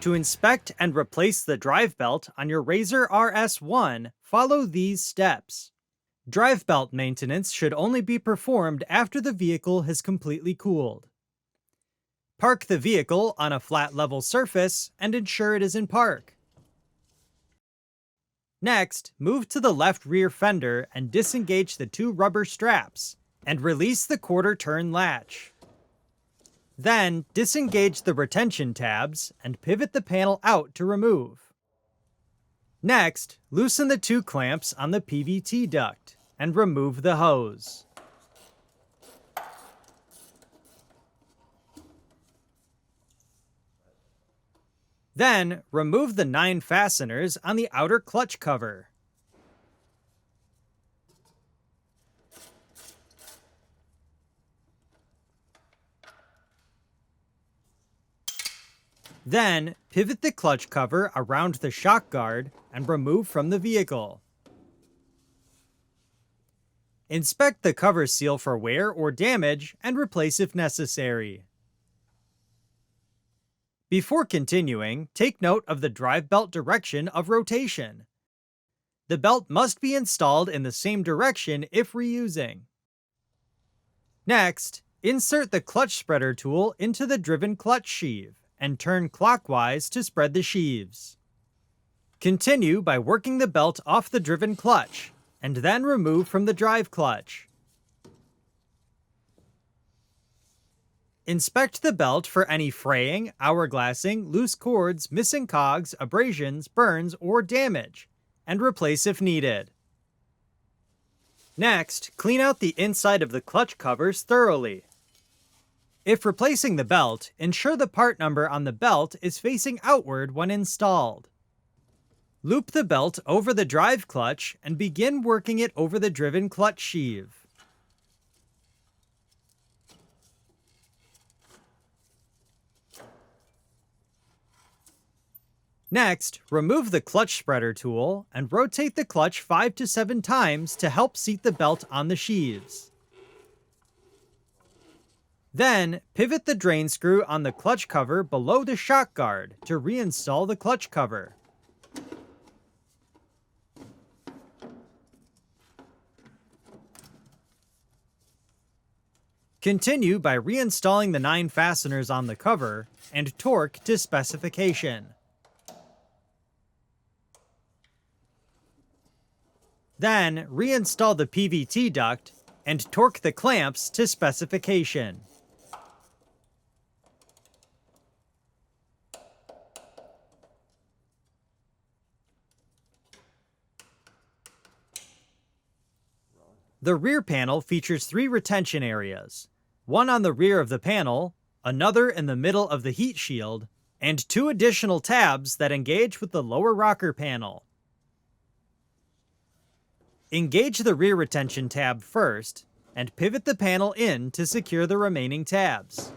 To inspect and replace the drive belt on your Razor RS1, follow these steps. Drive belt maintenance should only be performed after the vehicle has completely cooled. Park the vehicle on a flat level surface and ensure it is in park. Next, move to the left rear fender and disengage the 2 rubber straps, and release the quarter-turn latch. Then, disengage the retention tabs and pivot the panel out to remove. Next, loosen the 2 clamps on the PVT duct and remove the hose. Then, remove the 9 fasteners on the outer clutch cover. Then, pivot the clutch cover around the shock guard and remove from the vehicle. Inspect the cover seal for wear or damage and replace if necessary. Before continuing, take note of the drive belt direction of rotation. The belt must be installed in the same direction if reusing. Next, insert the clutch spreader tool into the driven clutch sheave and turn clockwise to spread the sheaves. Continue by working the belt off the driven clutch, and then remove from the drive clutch. Inspect the belt for any fraying, hourglassing, loose cords, missing cogs, abrasions, burns, or damage, and replace if needed. Next, clean out the inside of the clutch covers thoroughly. If replacing the belt, ensure the part number on the belt is facing outward when installed. Loop the belt over the drive clutch and begin working it over the driven clutch sheave. Next, remove the clutch spreader tool and rotate the clutch 5 to 7 times to help seat the belt on the sheaves. Then, pivot the drain screw on the clutch cover below the shock guard to reinstall the clutch cover. Continue by reinstalling the 9 fasteners on the cover and torque to specification. Then, reinstall the PVT duct and torque the clamps to specification. The rear panel features 3 retention areas, one on the rear of the panel, another in the middle of the heat shield, and 2 additional tabs that engage with the lower rocker panel. Engage the rear retention tab first, and pivot the panel in to secure the remaining tabs.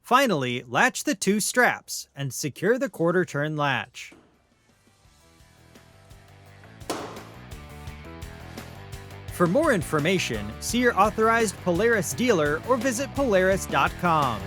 Finally, latch the 2 straps and secure the quarter-turn latch. For more information, see your authorized Polaris dealer or visit Polaris.com.